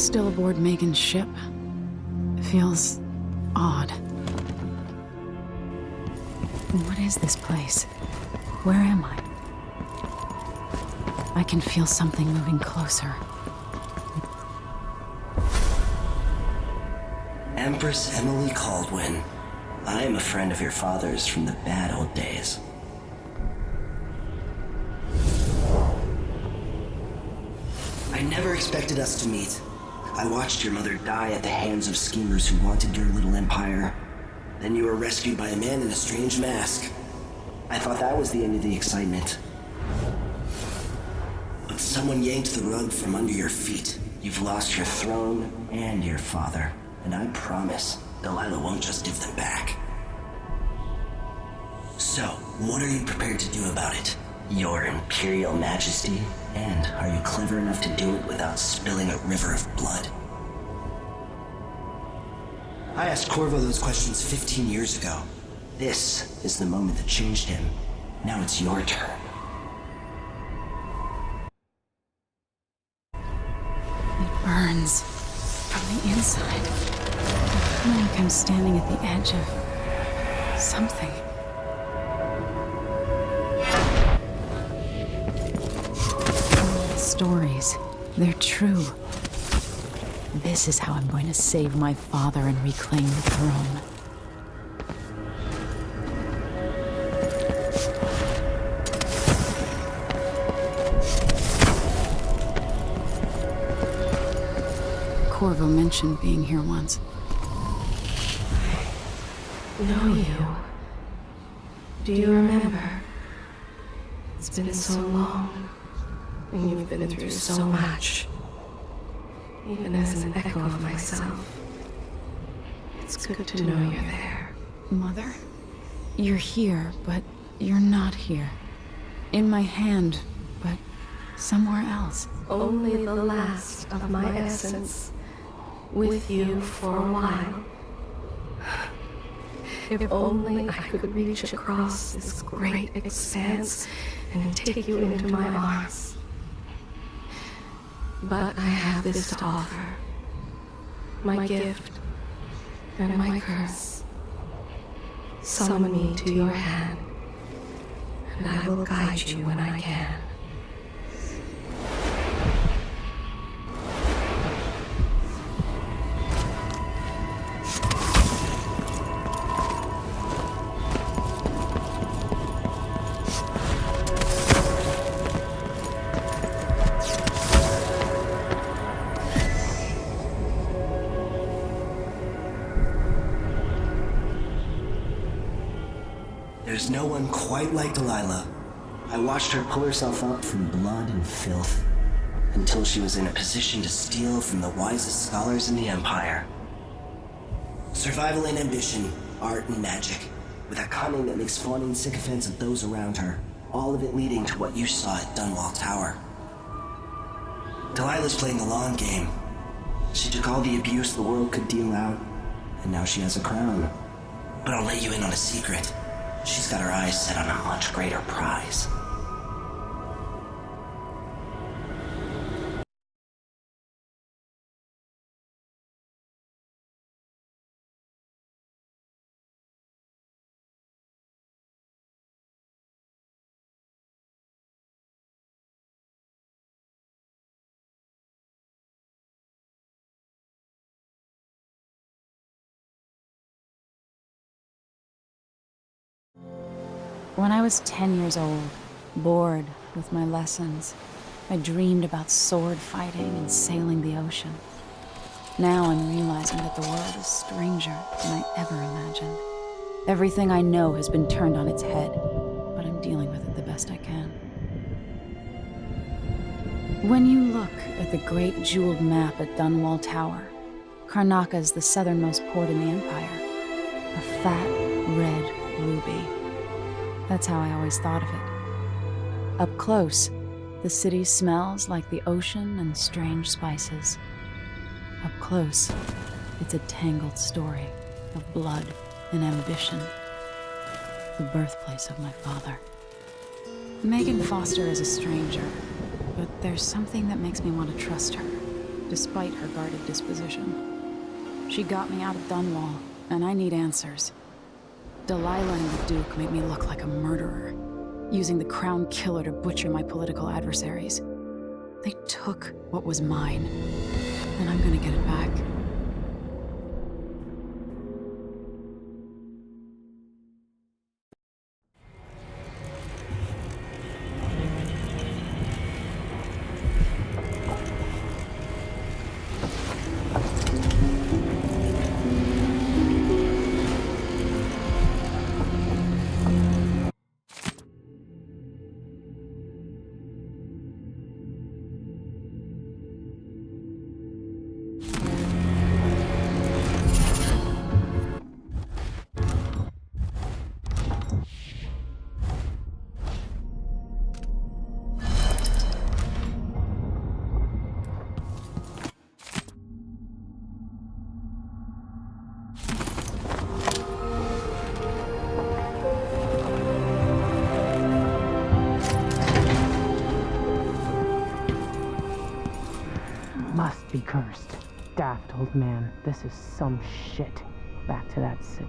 still aboard Megan's ship? It feels odd. What is this place? Where am I? I can feel something moving closer. Empress Emily Caldwin. I am a friend of your father's from the bad old days. I never expected us to meet. I watched your mother die at the hands of schemers who wanted your little empire. Then you were rescued by a man in a strange mask. I thought that was the end of the excitement. But someone yanked the rug from under your feet. You've lost your throne and your father. And I promise, Delilah won't just give them back. So, what are you prepared to do about it? Your Imperial Majesty? And are you clever enough to do it without spilling a river of blood? I asked Corvo those questions 15 years ago. This is the moment that changed him. Now it's your turn. It burns from the inside. I feel like I'm standing at the edge of something. All the stories, they're true. This is how I'm going to save my father and reclaim the throne. Corvo mentioned being here once. Know you. Do you remember? It's been so long, and you've been through so much. Even as an echo of myself, it's good to know you're there. Mother? You're here, but you're not here. In my hand, but somewhere else. Only the last of my essence, with you for a while. If only I could reach across this great expanse and take you into my arms. But I have this to offer. My gift and my curse. Summon me to your hand, and I will guide you when I can. There's no one quite like Delilah. I watched her pull herself up from blood and filth until she was in a position to steal from the wisest scholars in the Empire. Survival and ambition, art and magic, with a cunning that makes fawning sycophants of those around her, all of it leading to what you saw at Dunwall Tower. Delilah's playing the long game. She took all the abuse the world could deal out, and now she has a crown. But I'll let you in on a secret. She's got her eyes set on a much greater prize. When I was 10 years old, bored with my lessons, I dreamed about sword fighting and sailing the ocean. Now I'm realizing that the world is stranger than I ever imagined. Everything I know has been turned on its head, but I'm dealing with it the best I can. When you look at the great jeweled map at Dunwall Tower, Karnaca is the southernmost port in the Empire. A fat, red ruby. That's how I always thought of it. Up close, the city smells like the ocean and strange spices. Up close, it's a tangled story of blood and ambition. The birthplace of my father. Megan Foster is a stranger, but there's something that makes me want to trust her, despite her guarded disposition. She got me out of Dunwall, and I need answers. Delilah and the Duke made me look like a murderer, using the Crown Killer to butcher my political adversaries. They took what was mine, and I'm gonna get it back. Must be cursed. Daft old man, this is some shit. Back to that city.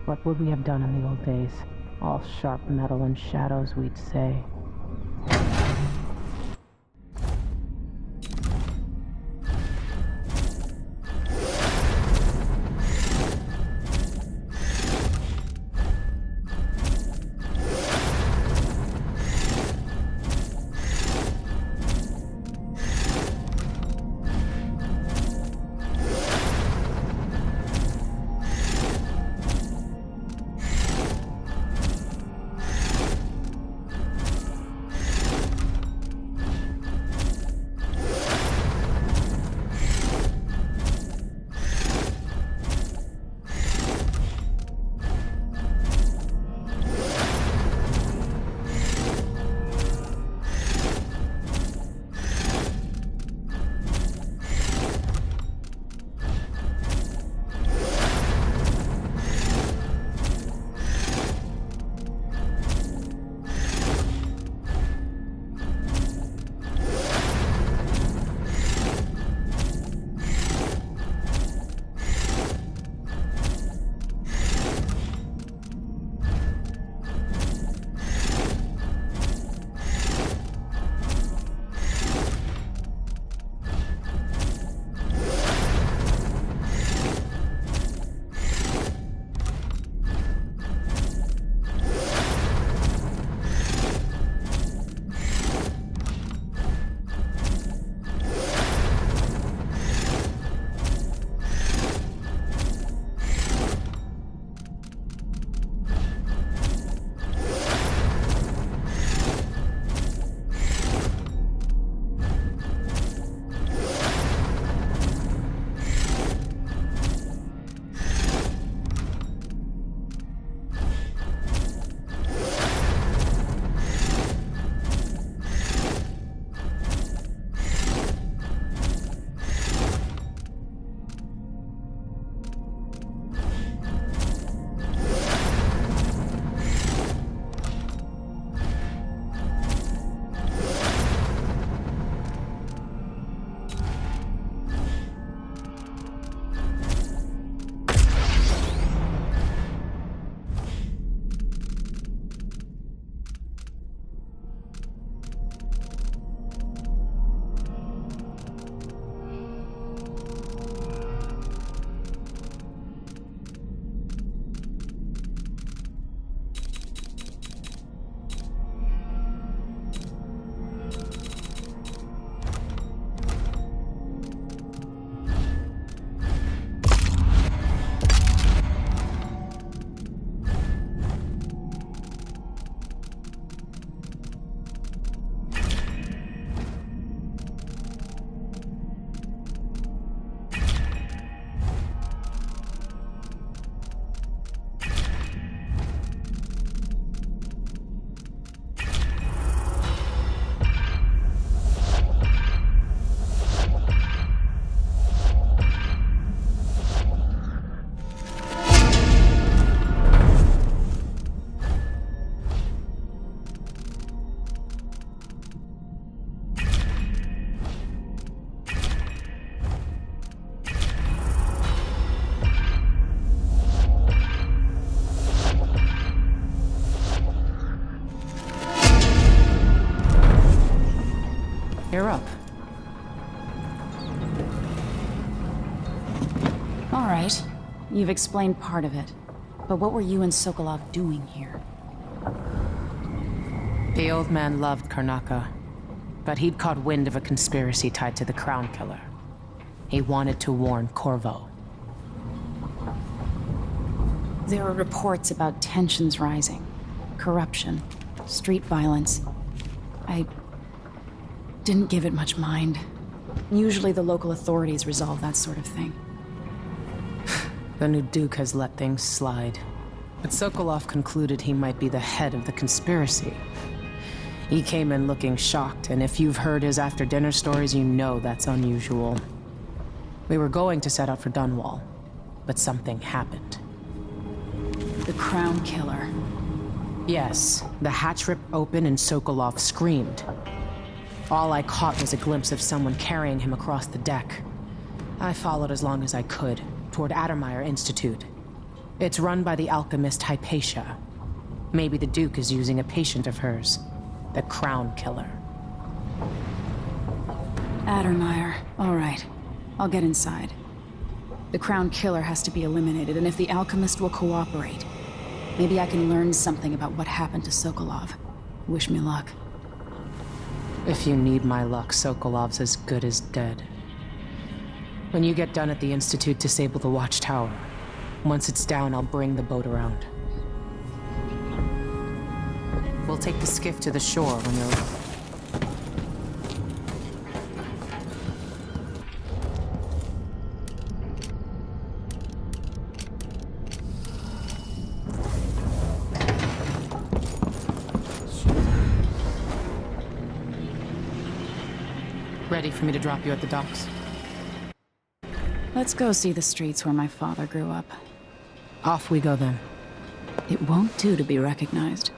What would we have done in the old days? All sharp metal and shadows, we'd say. All right. You've explained part of it. But what were you and Sokolov doing here? The old man loved Karnaka, but he'd caught wind of a conspiracy tied to the Crown Killer. He wanted to warn Corvo. There are reports about tensions rising, corruption, street violence. I didn't give it much mind. Usually the local authorities resolve that sort of thing. The new Duke has let things slide. But Sokolov concluded he might be the head of the conspiracy. He came in looking shocked, and if you've heard his after-dinner stories, you know that's unusual. We were going to set out for Dunwall, but something happened. The Crown Killer. Yes, the hatch ripped open and Sokolov screamed. All I caught was a glimpse of someone carrying him across the deck. I followed as long as I could, toward Addermeyer Institute. It's run by the alchemist Hypatia. Maybe the Duke is using a patient of hers, the Crown Killer. Addermeyer. All right. I'll get inside. The Crown Killer has to be eliminated, and if the alchemist will cooperate, maybe I can learn something about what happened to Sokolov. Wish me luck. If you need my luck, Sokolov's as good as dead. When you get done at the Institute, disable the watchtower. Once it's down, I'll bring the boat around. We'll take the skiff to the shore when you're ready. Ready for me to drop you at the docks? Let's go see the streets where my father grew up. Off we go then. It won't do to be recognized.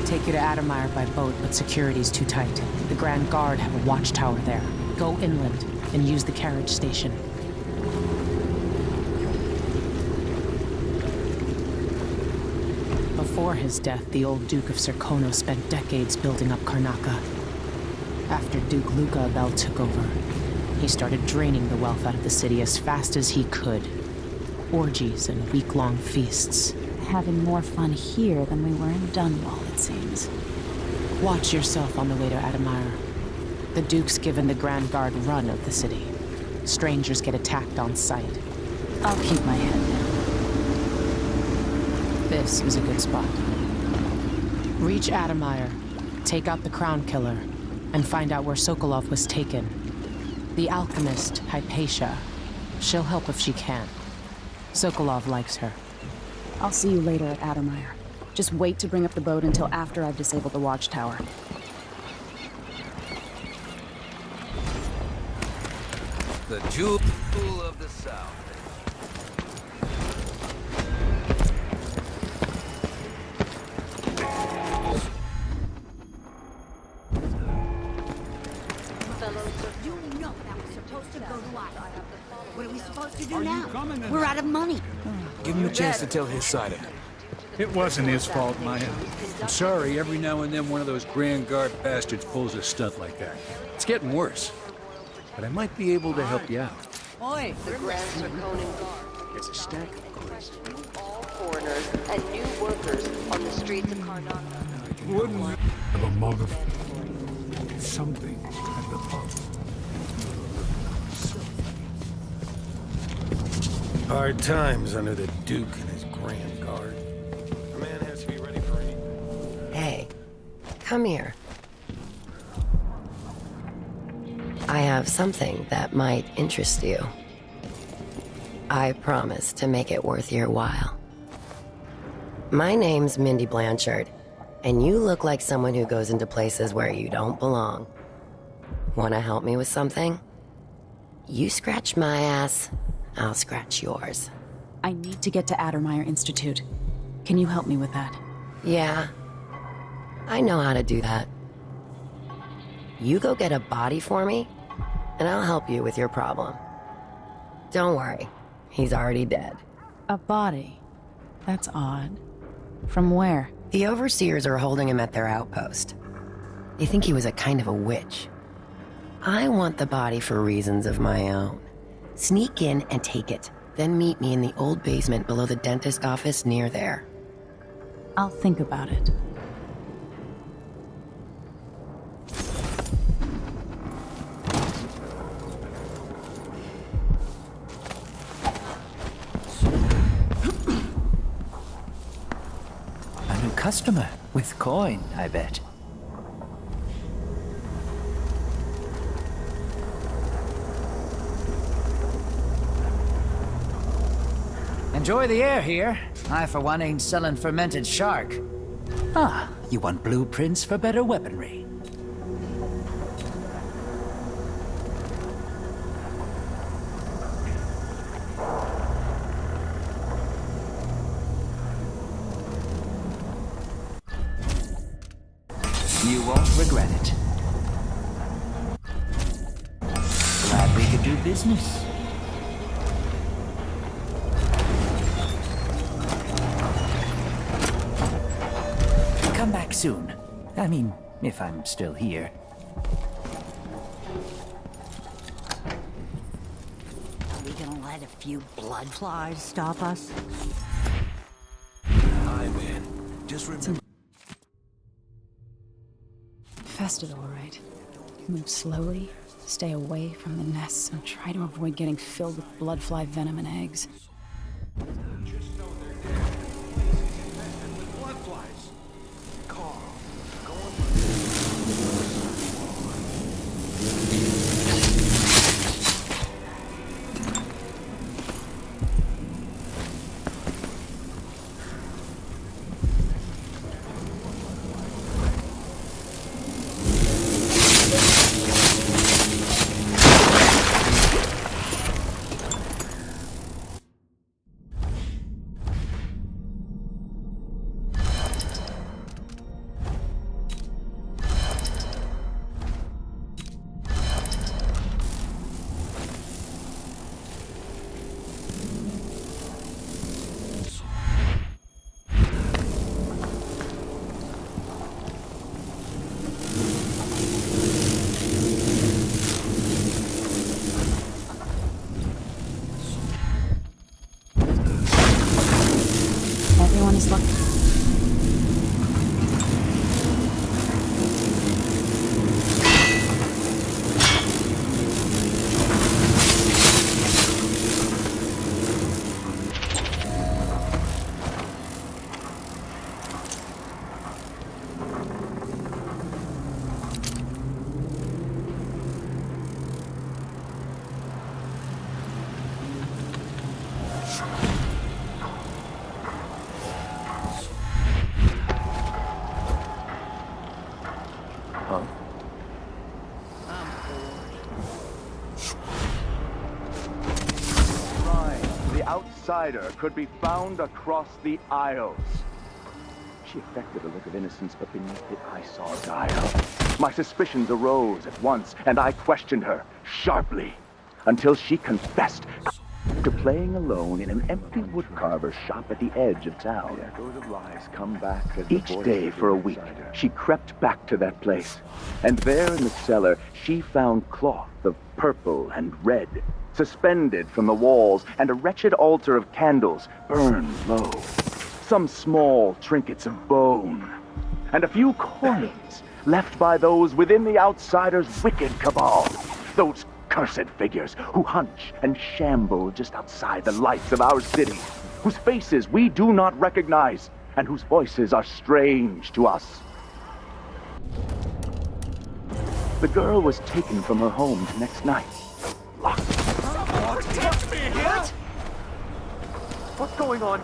Take you to Addermeyer by boat, but security's too tight. The Grand Guard have a watchtower there. Go inland and use the carriage station. Before his death, the old Duke of Serkono spent decades building up Karnaka. After Duke Luca Abel took over, he started draining the wealth out of the city as fast as he could. Orgies and week-long feasts. Having more fun here than we were in Dunwall, it seems. Watch yourself on the way to Addermeyer. The Duke's given the Grand Guard run of the city. Strangers get attacked on sight. I'll keep my head down. This is a good spot. Reach Addermeyer, take out the Crown Killer, and find out where Sokolov was taken. The alchemist, Hypatia. She'll help if she can. Sokolov likes her. I'll see you later at Addermeyer. Just wait to bring up the boat until after I've disabled the watchtower. The jewel of the South. What are we supposed to do now? We're out of money. Give him a chance to tell his side of it. It wasn't his fault, Maya. I'm sorry, every now and then one of those Grand Guard bastards pulls a stunt like that. It's getting worse. But I might be able to help you out. Oi! The Grand Serkonan Guard It's a stack of coins. all foreigners and new workers on the streets of Karnaka. Wouldn't have a mother. something at the bottom. Hard times under the Duke and his Grand Guard. A man has to be ready for any... Hey, come here. I have something that might interest you. I promise to make it worth your while. My name's Mindy Blanchard, and you look like someone who goes into places where you don't belong. Wanna help me with something? You scratch my ass, I'll scratch yours. I need to get to Addermeyer Institute. Can you help me with that? Yeah, I know how to do that. You go get a body for me, and I'll help you with your problem. Don't worry, he's already dead. A body? That's odd. From where? The overseers are holding him at their outpost. They think he was a kind of a witch. I want the body for reasons of my own. Sneak in and take it, then meet me in the old basement below the dentist office near there. I'll think about it. A new customer with coin, I bet. Enjoy the air here. I, for one, ain't selling fermented shark. Ah, you want blueprints for better weaponry. You won't regret it. Glad we could do business. Come back soon. I mean, if I'm still here. Are we gonna let a few blood flies stop us? Hi, man. Just remember. Infested, all right. Move slowly, stay away from the nests, and try to avoid getting filled with bloodfly venom and eggs. Everyone is looking. Outsider could be found across the Isles. She affected a look of innocence, but beneath it I saw guile. My suspicions arose at once, and I questioned her sharply until she confessed to playing alone in an empty woodcarver's shop at the edge of town. The echoes of lies come back as each day for a week. She crept back to that place, and there in the cellar she found cloth of purple and red, suspended from the walls, and a wretched altar of candles burned low. Some small trinkets of bone, and a few coins left by those within the Outsiders' wicked cabal. Those cursed figures who hunch and shamble just outside the lights of our city, whose faces we do not recognize, and whose voices are strange to us. The girl was taken from her home the next night. Locked. Protect me! What? What's going on?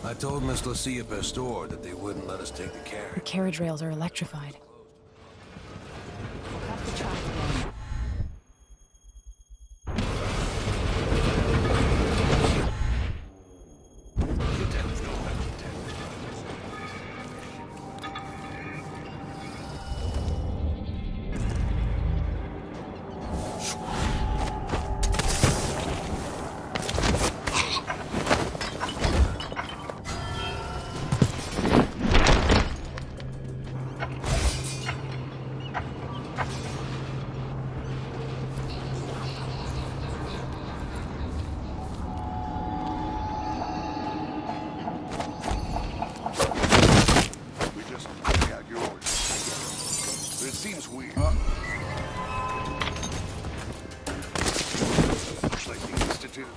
I told Miss Lucia Pastor that they wouldn't let us take the The carriage. carriage rails are electrified. We just carry out your orders. But it seems weird. Much like the Institute.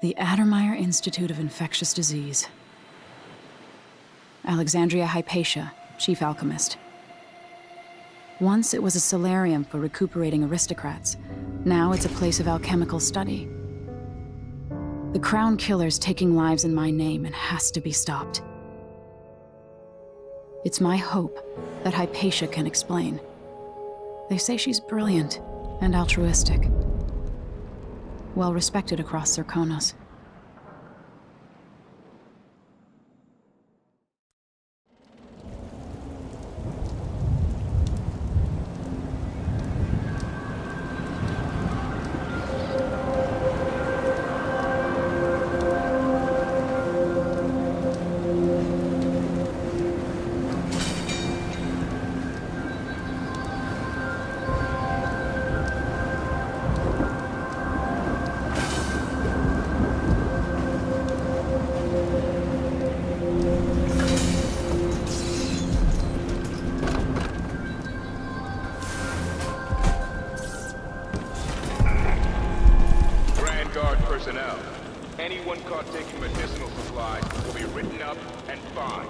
The Addermeyer Institute of Infectious Disease. Alexandria Hypatia, chief alchemist. Once it was a solarium for recuperating aristocrats. Now it's a place of alchemical study. The Crown Killer's taking lives in my name and has to be stopped. It's my hope that Hypatia can explain. They say she's brilliant and altruistic. Well respected across Serkonos. personnel. Anyone caught taking medicinal supplies will be written up and fined.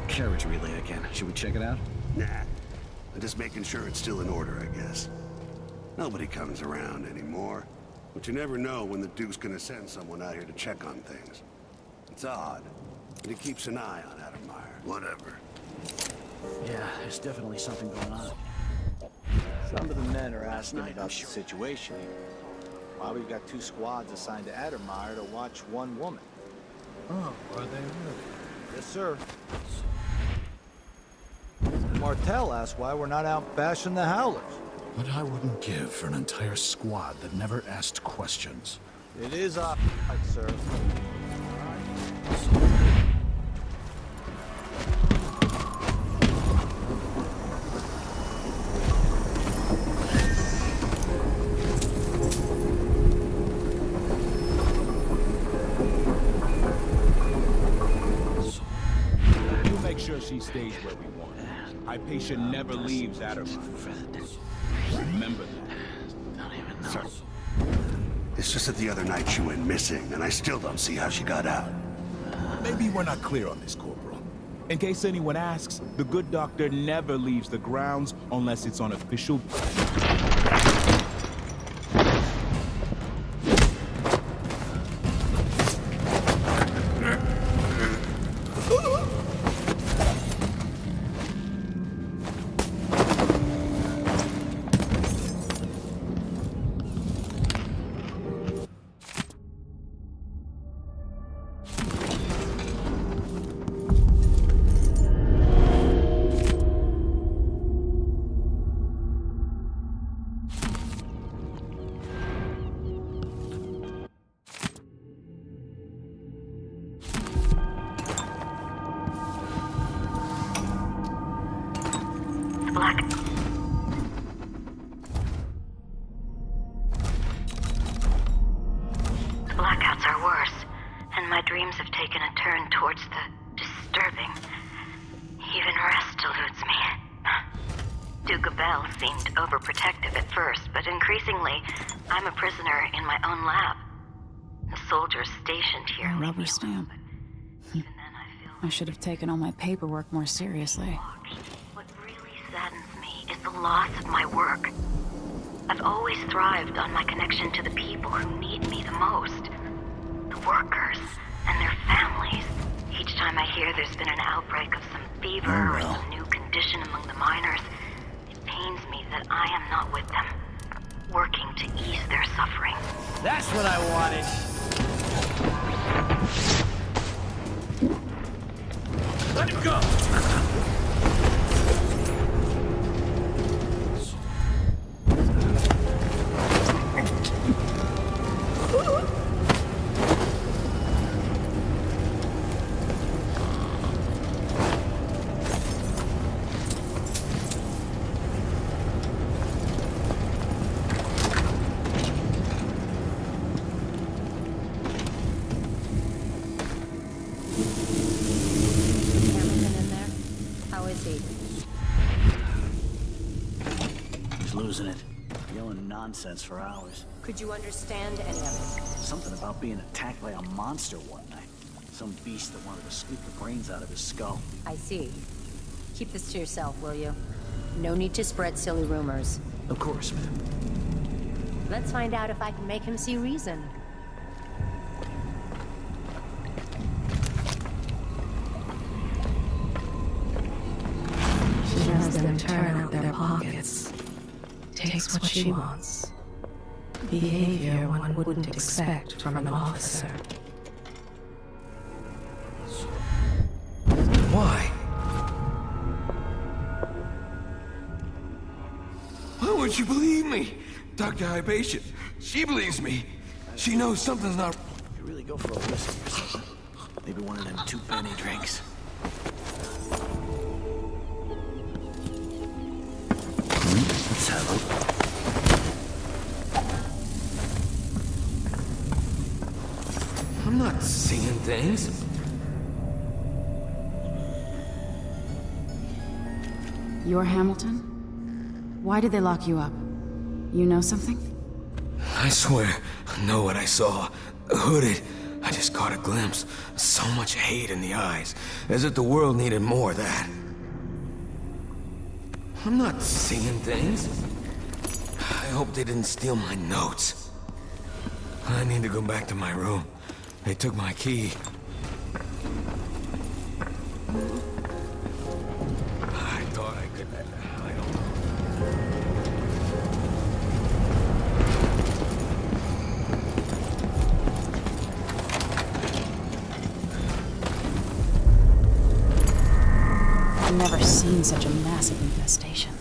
Carriage relay again. Should we check it out? Nah. I'm just making sure it's still in order, I guess. Nobody comes around anymore. But you never know when the Duke's gonna send someone out here to check on things. It's odd, but he keeps an eye on Adam Meyer. Whatever. Yeah, there's definitely something going on. Some of the men are asking about the situation here. Why we've got 2 squads assigned to Addermeyer to watch one woman. Oh, are they really? Yes, sir. Martel asked why we're not out bashing the Howlers. What I wouldn't give for an entire squad that never asked questions. It is odd, sir. We'll make sure she stays where we want her. Our patient never leaves Addermeyer. Remember that. Sir, it's just that the other night she went missing, and I still don't see how she got out. Maybe we're not clear on this, Corporal. In case anyone asks, the good doctor never leaves the grounds unless it's on official... Blackouts are worse, and my dreams have taken a turn towards the disturbing. Even rest eludes me. Duke Bell seemed overprotective at first, but increasingly, I'm a prisoner in my own lab. The soldiers stationed here. A rubber stamp. I should have taken all my paperwork more seriously. What really saddens me is the loss of my work. I've always thrived on my connection to the people who need me the most. The workers and their families. Each time I hear there's been an outbreak of some fever or some new condition among the miners, it pains me that I am not with them, working to ease their suffering. That's what I wanted! Let him go! proceed. He's losing it. Yelling nonsense for hours. Could you understand any of it? Something about being attacked by a monster one night. Some beast that wanted to squeak the brains out of his skull. I see. Keep this to yourself, will you? No need to spread silly rumors. Of course, ma'am. Let's find out if I can make him see reason. She has them turn out their pockets. Takes what she wants. Behavior one wouldn't expect from an officer. Why? Why won't you believe me? Dr. Hypatia, she believes me. She knows something's not... You really go for a whiskey or something. Maybe one of them 2-penny drinks. Let's have a... I'm not seeing things. You're Hamilton? Why did they lock you up? You know something? I swear, I know what I saw. Hooded. I just caught a glimpse. So much hate in the eyes. As if the world needed more of that. I'm not seeing things. I hope they didn't steal my notes. I need to go back to my room. They took my key. I thought I could... I don't know. I've never seen such a massive infestation.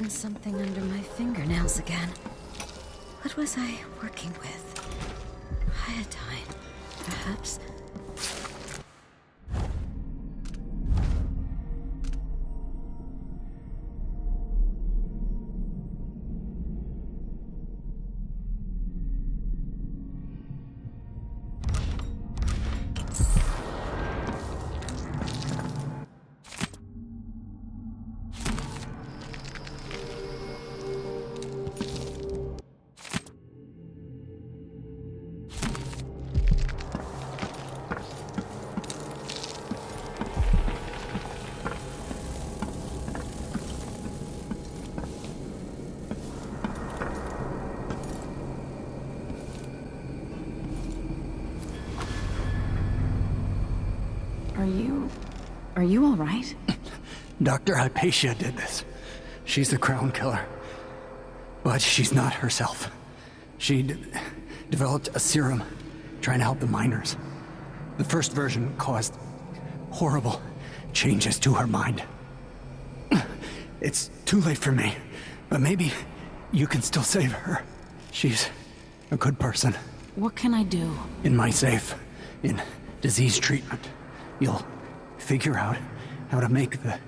Something under my fingernails again. What was I working with? Iodine, perhaps? Are you all right? Dr. Hypatia did this. She's the crown killer. But she's not herself. She developed a serum trying to help the miners. The first version caused horrible changes to her mind. It's too late for me, but maybe you can still save her. She's a good person. What can I do? In my safe, in disease treatment, you'll figure out how to make the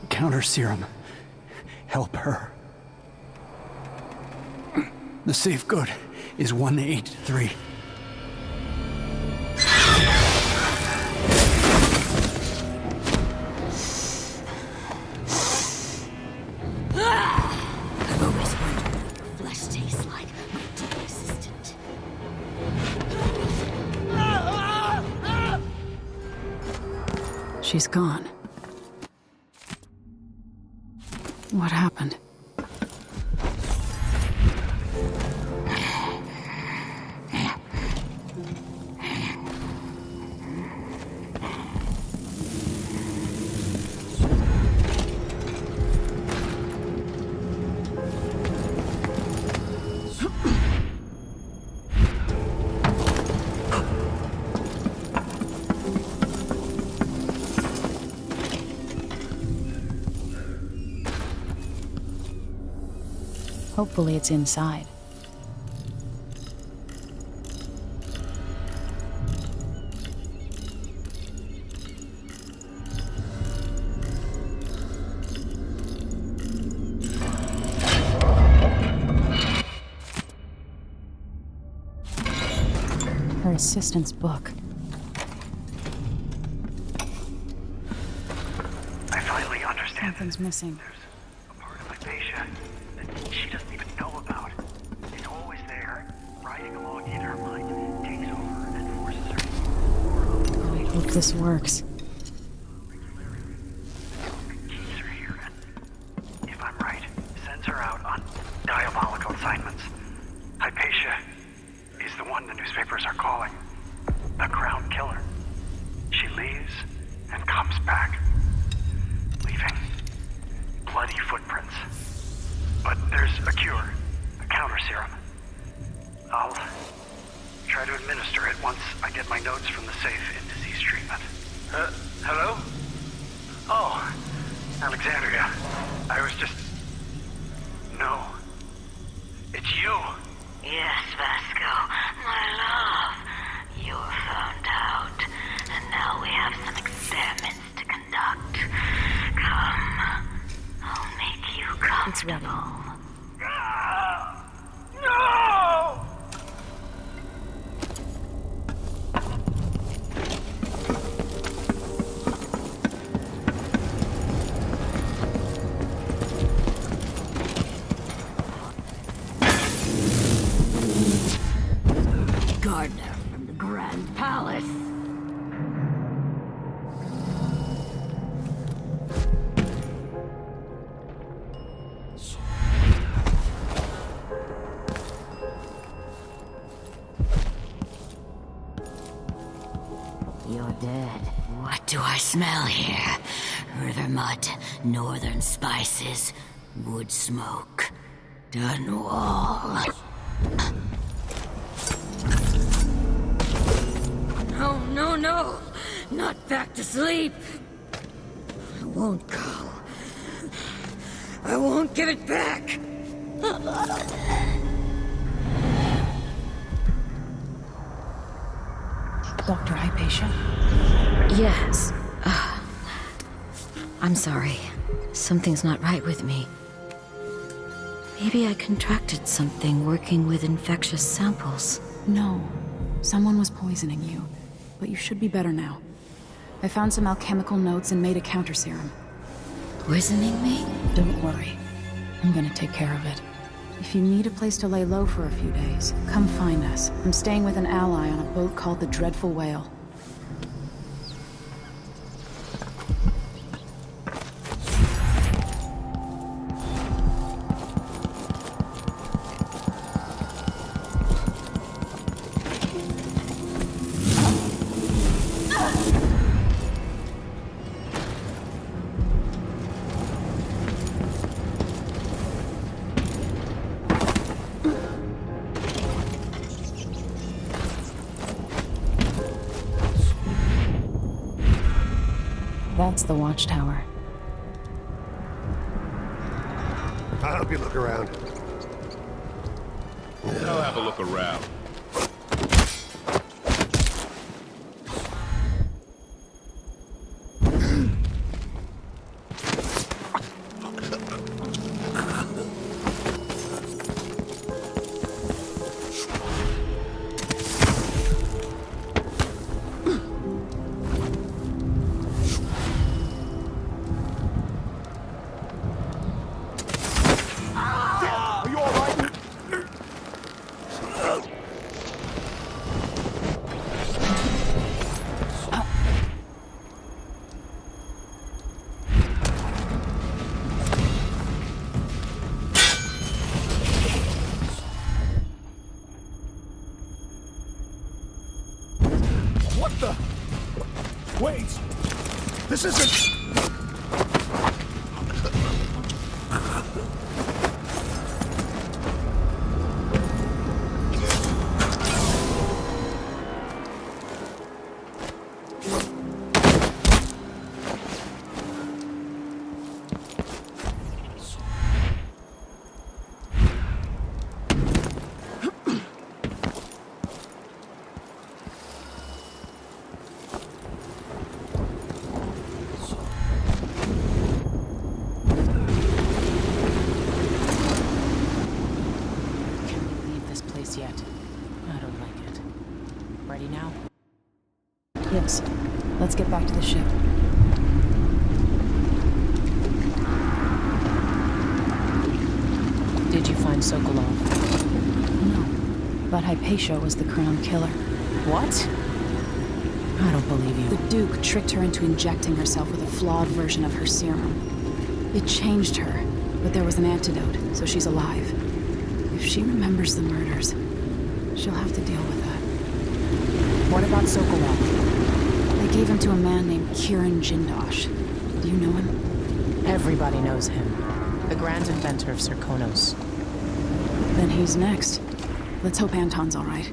counter serum help her. The safe code is 183. I've always wondered what flesh tastes like, my dear assistant. She's gone. What happened? Hopefully it's inside. Her assistant's book. I finally understand. Something's missing. A part of my patient that she doesn't even know about. It's always there, riding along in her mind, takes over and forces her. Oh, I hope this works. Keeps her here and, if I'm right, sends her out on diabolical assignments. Hypatia is the one the newspapers are calling the Crown Killer. She leaves and comes back, leaving bloody footprints. But there's a cure, a counter serum. I'll try to administer it once I get my notes from the safe in disease treatment. Hello? Oh, Alexandria. I was just... No. It's you. Yes, Vasco, my love. You're found out, and now we have some experiments to conduct. Come, I'll make you comfortable. It's ready. No! Gardener from the Grand Palace. You're dead. What do I smell here? River mud, northern spices, wood smoke, Dunwall. No, no, no! Not back to sleep! I won't go. I won't give it back! Dr. Hypatia? Yes. I'm sorry. Something's not right with me. Maybe I contracted something working with infectious samples. No. Someone was poisoning you. But you should be better now. I found some alchemical notes and made a counter serum. Poisoning me? Don't worry. I'm gonna take care of it. If you need a place to lay low for a few days, come find us. I'm staying with an ally on a boat called the Dreadful Whale. That's the watchtower. I'll help you look around. I'll have a look around. What the? Wait! This isn't... ready now? Yes. Let's get back to the ship. Did you find Sokolov? No. But Hypatia was the crown killer. What? I don't believe you. The Duke tricked her into injecting herself with a flawed version of her serum. It changed her, but there was an antidote, so she's alive. If she remembers the murders, she'll have to deal with that. What about Sokolov? They gave him to a man named Kiran Jindosh. Do you know him? Everybody knows him. The grand inventor of Serkonos. Then he's next. Let's hope Anton's all right.